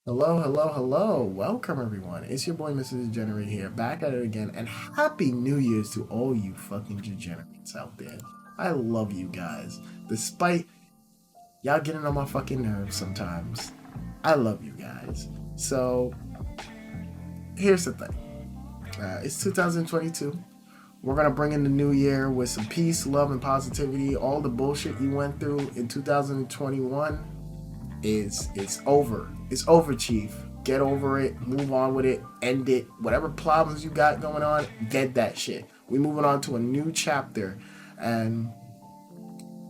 Hello, hello, hello. Welcome, everyone. It's your boy, Mr. Degenerate here, back at it again. And Happy New Year's to all you fucking degenerates out there. I love you guys. Despite y'all getting on my fucking nerves sometimes, I love you guys. So, here's the thing it's 2022. We're going to bring in the new year with some peace, love, and positivity. All the bullshit you went through in 2021 it's over. It's over, Chief. Get over it. Move on with it. End it. Whatever problems you got going on, get that shit. We moving on to a new chapter, and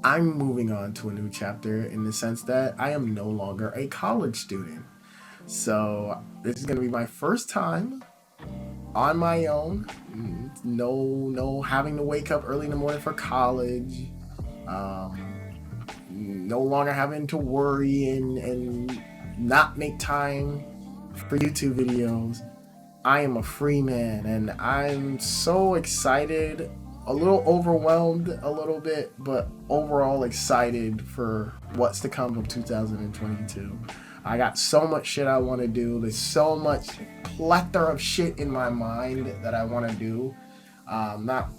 I'm moving on to a new chapter in the sense that I am no longer a college student. So this is gonna be my first time on my own. No having to wake up early in the morning for college. No longer having to worry and not make time for YouTube videos. I am a free man, and I'm so excited, a little overwhelmed a little bit, but overall excited for what's to come of 2022. I got so much shit I want to do. There's so much plethora of shit in my mind that I want to do. Not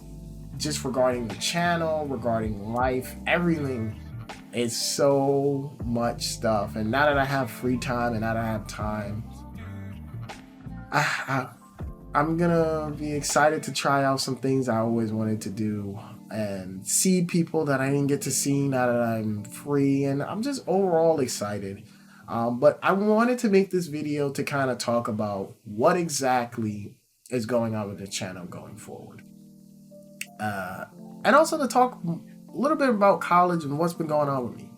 just regarding the channel, regarding life, everything. It's so much stuff, and now that I have free time and now that I have time, I'm gonna be excited to try out some things I always wanted to do and see people that I didn't get to see now that I'm free, and I'm just overall excited. But I wanted to make this video to kind of talk about what exactly is going on with the channel going forward, and also to talk a little bit about college and what's been going on with me.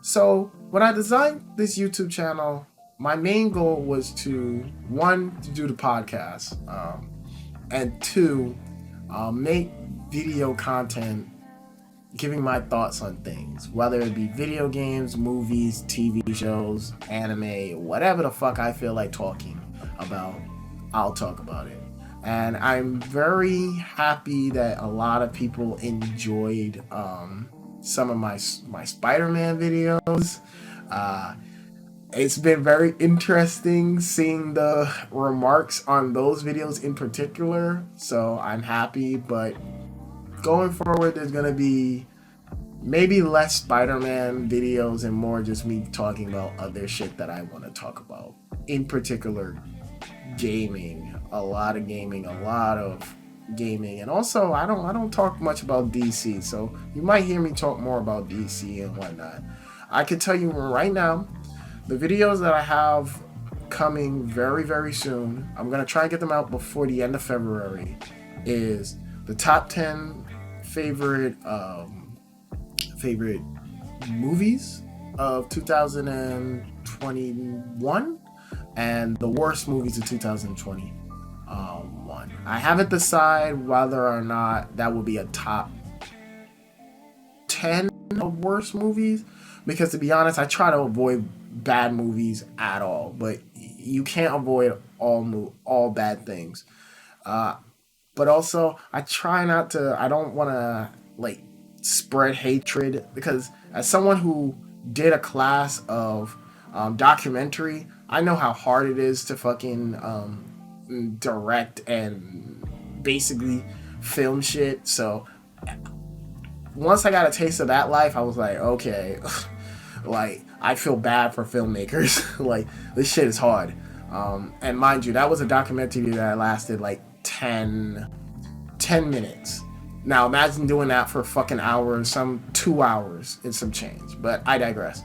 So when I designed this YouTube channel, my main goal was to, one, to do the podcast, and two, make video content giving my thoughts on things, whether it be video games, movies, TV shows, anime, whatever the fuck I feel like talking about, I'll talk about it. And I'm very happy that a lot of people enjoyed some of my Spider-Man videos. It's been very interesting seeing the remarks on those videos in particular, so I'm happy. But going forward, there's gonna be maybe less Spider-Man videos and more just me talking about other shit that I want to talk about. In particular, gaming. A lot of gaming, and also I don't talk much about DC, so you might hear me talk more about DC and whatnot. I can tell you right now, the videos that I have coming very, very soon, I'm gonna try and get them out before the end of February, is the top 10 favorite movies of 2021 and the worst movies of 2020. I haven't decided whether or not that will be a top 10 of worst movies, because to be honest, I try to avoid bad movies at all, but you can't avoid all bad things. But also, I try not to, I don't want to like spread hatred, because as someone who did a class of documentary, I know how hard it is to fucking direct and basically film shit. So once I got a taste of that life, I was like, okay, like I feel bad for filmmakers. Like, this shit is hard. And mind you, that was a documentary that lasted like 10 minutes. Now imagine doing that for fucking hours, some 2 hours and some change, but I digress.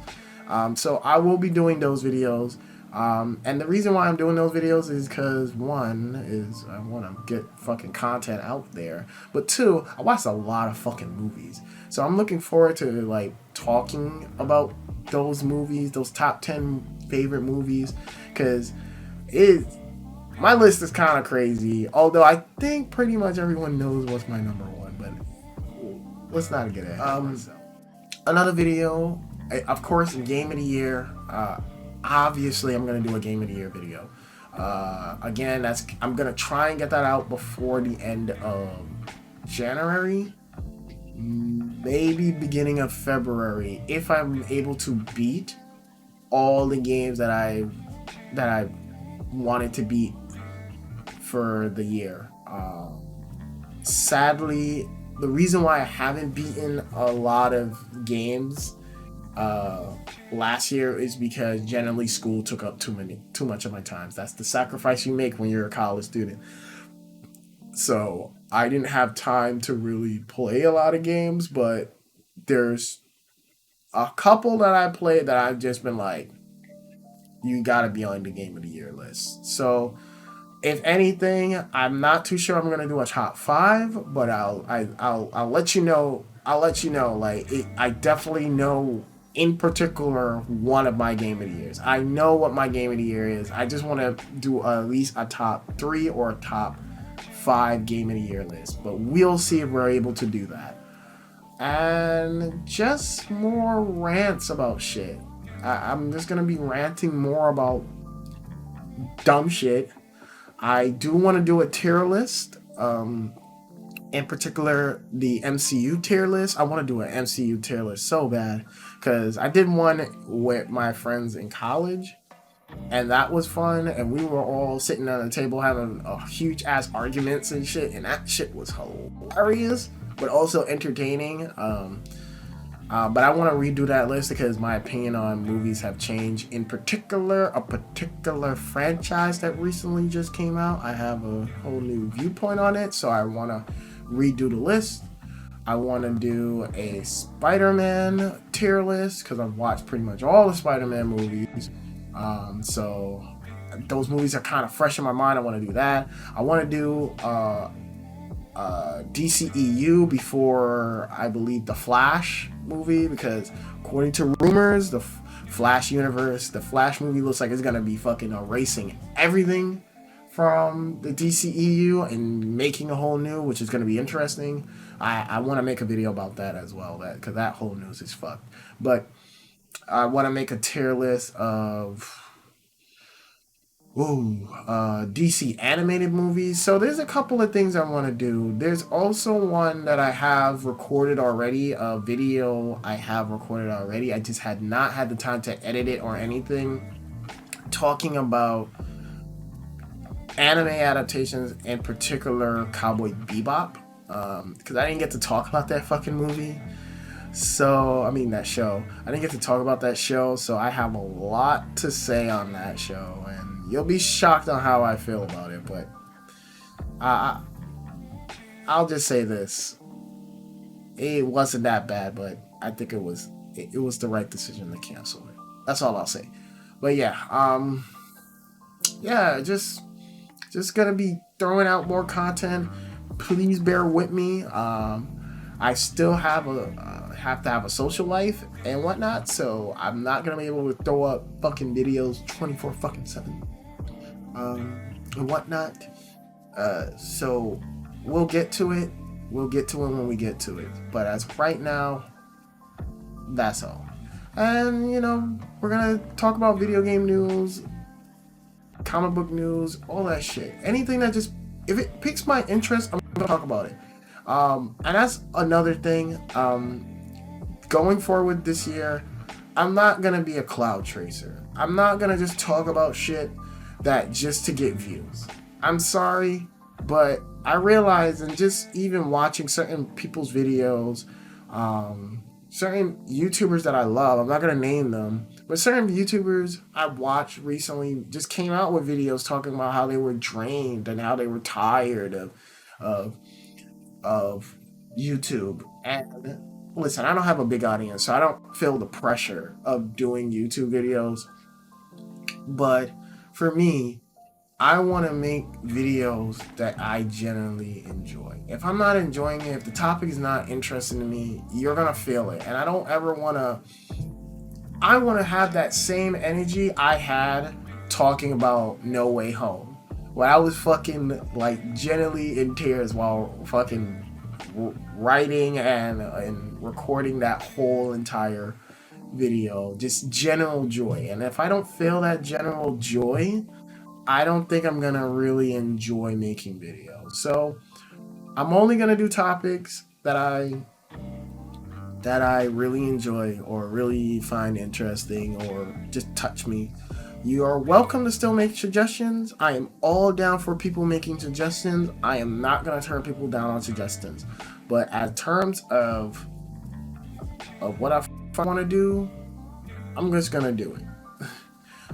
So I will be doing those videos. And the reason why I'm doing those videos is because, one, is I want to get fucking content out there. But two, I watched a lot of fucking movies. So I'm looking forward to like talking about those movies, those top 10 favorite movies, because my list is kind of crazy. Although I think pretty much everyone knows what's my number one, but let's not get it. Another video, of course, Game of the Year. Obviously, I'm going to do a Game of the Year video. Again, I'm going to try and get that out before the end of January. Maybe beginning of February, if I'm able to beat all the games that I wanted to beat for the year. Sadly, the reason why I haven't beaten a lot of games uh, last year is because generally school took up too much of my time. That's the sacrifice you make when you're a college student. So I didn't have time to really play a lot of games, but there's a couple that I played that I've just been like, you gotta be on the game of the year list. So if anything, I'm not too sure I'm gonna do a top five, but I'll let you know. I'll let you know. Like I definitely know in particular one of my game of the years. I know what my game of the year is. I just want to do at least a top three or a top five game of the year list. But we'll see if we're able to do that. And just more rants about shit. I'm just gonna be ranting more about dumb shit. I do want to do a tier list. In particular, the MCU tier list. I want to do an MCU tier list so bad because I did one with my friends in college, and that was fun. And we were all sitting at a table having a huge ass arguments and shit, and that shit was hilarious, but also entertaining. But I want to redo that list because my opinion on movies have changed. In particular, a particular franchise that recently just came out, I have a whole new viewpoint on it. So I want to redo the list. I want to do a Spider-Man tier list because I've watched pretty much all the Spider-Man movies. So those movies are kind of fresh in my mind. I want to do that. I want to do DCEU before I believe the Flash movie because according to rumors, the Flash universe, the Flash movie looks like it's gonna be fucking erasing everything from the DCEU and making a whole new, which is gonna be interesting. I want to make a video about that as well, that because that whole news is fucked. But I want to make a tier list of DC animated movies. So there's a couple of things I want to do. There's also one that I have recorded already, a video I have recorded already. I just had not had the time to edit it or anything. Talking about anime adaptations, in particular Cowboy Bebop. Because I didn't get to talk about that fucking movie. So, I mean, that show. I didn't get to talk about that show, so I have a lot to say on that show. And you'll be shocked on how I feel about it, but I'll just say this: it wasn't that bad, but I think it was the right decision to cancel it. That's all I'll say. But yeah, yeah, just gonna be throwing out more content. Please bear with me. I still have to have a social life and whatnot, so I'm not gonna be able to throw up fucking videos 24 fucking 7. And whatnot. So we'll get to it. We'll get to it when we get to it. But as of right now, that's all. And we're gonna talk about video game news, comic book news, all that shit. Anything that just if it piques my interest, I'm gonna talk about it. And that's another thing. Going forward this year, I'm not gonna be a cloud tracer. I'm not gonna just talk about shit that just to get views. I'm sorry, but I realize, and just even watching certain people's videos, certain YouTubers that I love, I'm not gonna name them, but certain YouTubers I watched recently just came out with videos talking about how they were drained and how they were tired of of YouTube. And listen, I don't have a big audience, so I don't feel the pressure of doing YouTube videos. But for me, I want to make videos that I genuinely enjoy. If I'm not enjoying it, if the topic is not interesting to me, you're going to feel it. And I don't ever want to, I want to have that same energy I had talking about No Way Home. Where I was fucking like genuinely in tears while fucking writing and recording that whole entire video. Just general joy. And if I don't feel that general joy, I don't think I'm gonna really enjoy making videos. So I'm only gonna do topics that that I really enjoy or really find interesting or just touch me, you are welcome to still make suggestions. I am all down for people making suggestions. I am not going to turn people down on suggestions. But as terms of what I want to do, I'm just going to do it.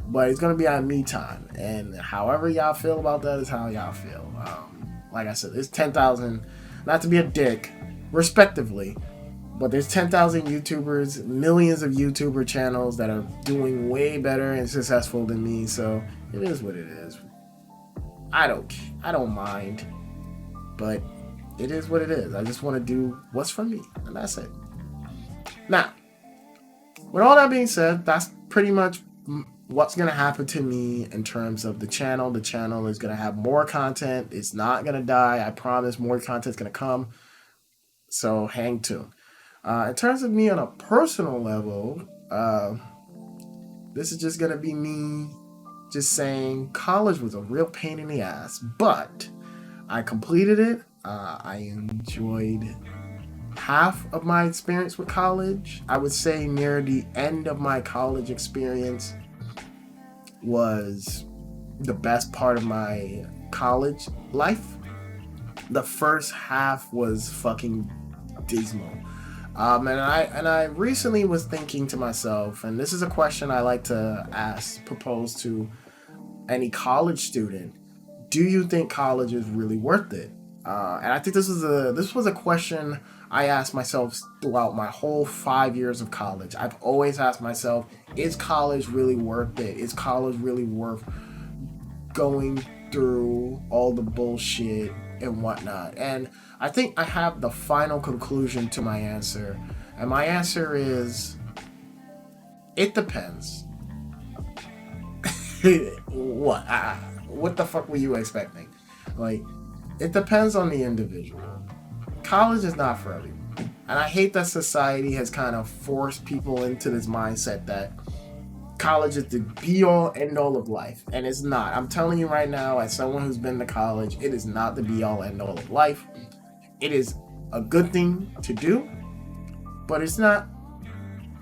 But it's going to be on me time. And however y'all feel about that is how y'all feel. Like I said, there's 10,000, not to be a dick, respectively, but there's 10,000 YouTubers, millions of YouTuber channels that are doing way better and successful than me. So it is what it is. I don't mind, but it is what it is. I just want to do what's for me, and that's it. Now, with all that being said, that's pretty much what's going to happen to me in terms of the channel. The channel is going to have more content. It's not going to die. I promise more content's going to come. So hang tuned. In terms of me on a personal level, this is just going to be me just saying college was a real pain in the ass, but I completed it. I enjoyed half of my experience with college. I would say near the end of my college experience was the best part of my college life. The first half was fucking dismal. And I recently was thinking to myself, and this is a question I like to propose to any college student: do you think college is really worth it? And I think this was a question I asked myself throughout my whole 5 years of college. I've always asked myself, is college really worth it? Is college really worth going through all the bullshit and whatnot? And I think I have the final conclusion to my answer. And my answer is, it depends. What? What the fuck were you expecting? Like, it depends on the individual. College is not for everyone. And I hate that society has kind of forced people into this mindset that college is the be-all, end-all of life. And it's not. I'm telling you right now, as someone who's been to college, it is not the be-all, end-all of life. It is a good thing to do, but it's not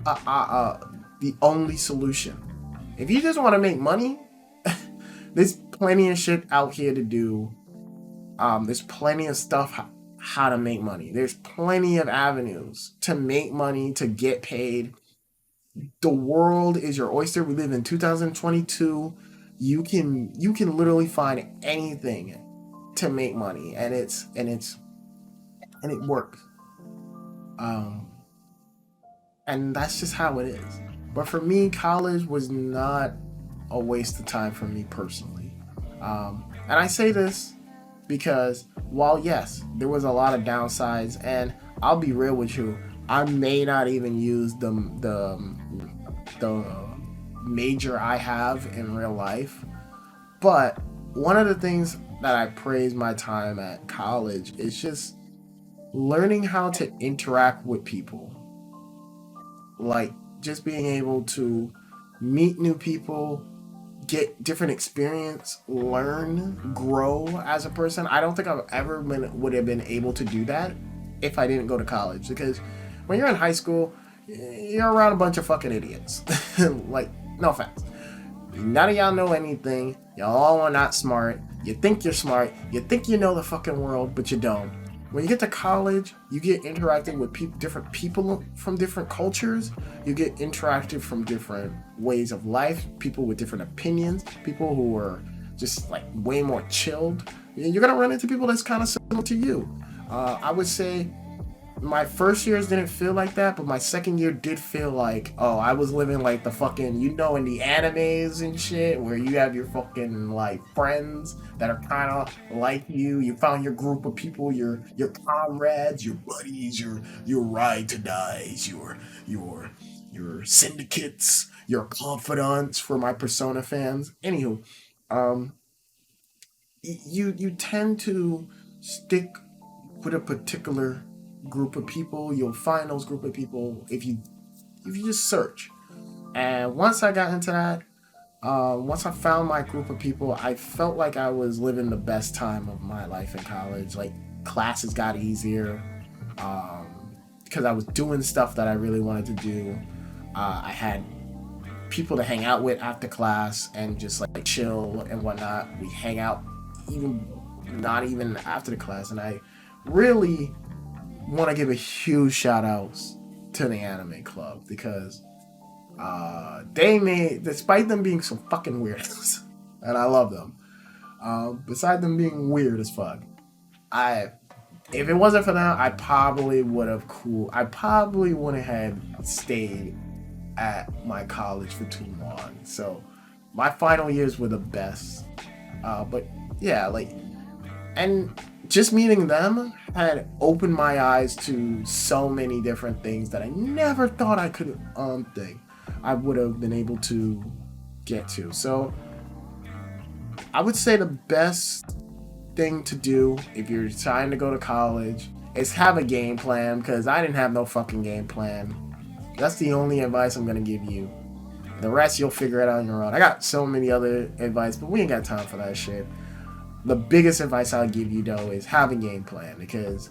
the only solution. If you just want to make money, there's plenty of shit out here to do. There's plenty of stuff how to make money. There's plenty of avenues to make money, to get paid. The world is your oyster. We live in 2022. You can literally find anything to make money, and it works. And that's just how it is. But for me, college was not a waste of time for me personally. And I say this because while yes, there was a lot of downsides, and I'll be real with you, I may not even use the major I have in real life. But one of the things that I praise my time at college is just learning how to interact with people. Like just being able to meet new people, get different experience, learn, grow as a person. I don't think would have been able to do that if I didn't go to college, because when you're in high school, you're around a bunch of fucking idiots. Like, no offense. None of y'all know anything. Y'all all are not smart. You think you're smart. You think you know the fucking world, but you don't. When you get to college, you get interacting with different people from different cultures. You get interacted from different ways of life, people with different opinions, people who are just like way more chilled. You're gonna run into people that's kind of similar to you. I would say my first years didn't feel like that, but my second year did feel like, oh, I was living like the fucking, in the animes and shit, where you have your fucking like friends that are kind of like you. You found your group of people, your comrades, your buddies, your ride to dies, your syndicates, your confidants for my Persona fans. Anywho, you tend to stick with a particular group of people. You'll find those group of people if you just search. And once I got into that, once I found my group of people, I felt like I was living the best time of my life in college. Like, classes got easier. because I was doing stuff that I really wanted to do. I had people to hang out with after class and just like chill and whatnot. We hang out even not even after the class, and I really want to give a huge shout outs to the anime club because they made, despite them being some fucking weirdos, and I love them. Beside them being weird as fuck, I if it wasn't for them, I probably would have I probably wouldn't have stayed at my college for too long. So my final years were the best. But yeah, like, and just meeting them had opened my eyes to so many different things that I never thought I could think I would have been able to get to. So I would say the best thing to do if you're trying to go to college is have a game plan, because I didn't have no fucking game plan. That's the only advice I'm gonna give you. The rest you'll figure it out on your own. I got so many other advice, but we ain't got time for that shit. The biggest advice I'll give you though is have a game plan, because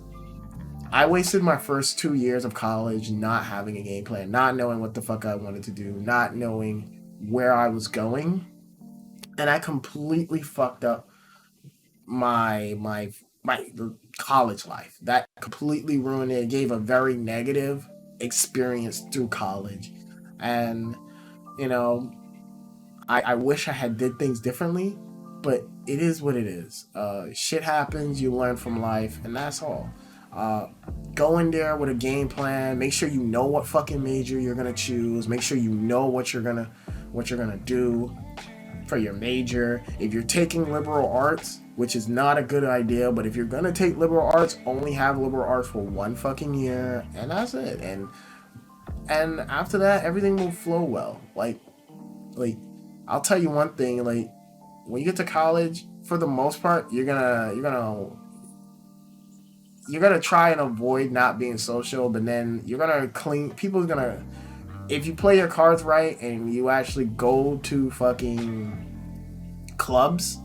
I wasted my first 2 years of college not having a game plan, not knowing what the fuck I wanted to do, not knowing where I was going, and I completely fucked up my college life. That completely ruined it. It gave a very negative experience through college, and you know, I wish I had did things differently, but it is what it is. Shit happens. You learn from life, and that's all. Go in there with a game plan. Make sure you know what fucking major you're gonna choose. Make sure you know what you're gonna do for your major. If you're taking liberal arts, which is not a good idea, but if you're gonna take liberal arts, only have liberal arts for 1 fucking year, and that's it. And after that, everything will flow well. Like I'll tell you one thing. Like when you get to college, for the most part, you're gonna try and avoid not being social, but then you're gonna clean. People's gonna, if you play your cards right and you actually go to fucking clubs,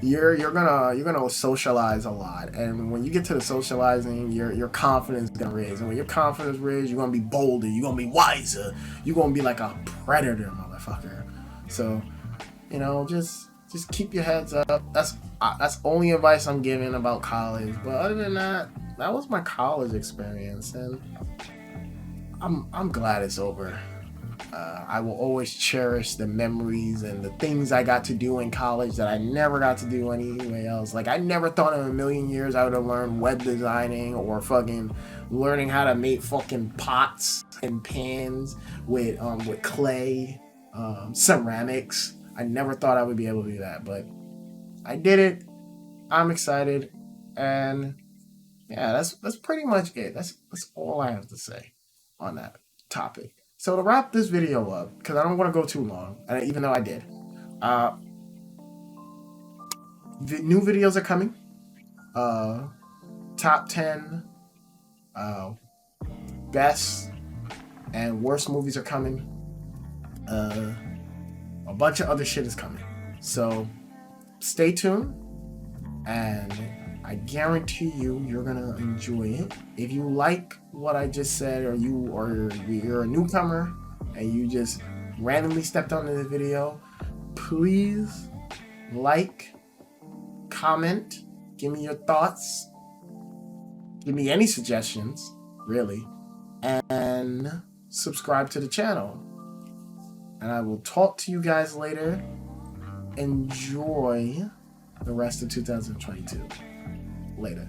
you're gonna socialize a lot. And when you get to the socializing, your confidence is gonna raise. And when your confidence raises, you're gonna be bolder, you're gonna be wiser, you're gonna be like a predator, motherfucker. So, just keep your heads up. That's only advice I'm giving about college. But other than that, that was my college experience, and I'm glad it's over. I will always cherish the memories and the things I got to do in college that I never got to do anywhere else. Like, I never thought in a million years I would have learned web designing or fucking learning how to make fucking pots and pans with clay, ceramics. I never thought I would be able to do that, but I did it. I'm excited, and yeah, that's pretty much it. That's all I have to say on that topic. So to wrap this video up, because I don't want to go too long, and even though I did, uh, new videos are coming. Top 10 best and worst movies are coming. A bunch of other shit is coming. So stay tuned, and I guarantee you're gonna enjoy it. If you like what I just said, or you're a newcomer and you just randomly stepped onto the video, please like, comment, give me your thoughts, give me any suggestions, really, and subscribe to the channel. And I will talk to you guys later. Enjoy the rest of 2022. Later.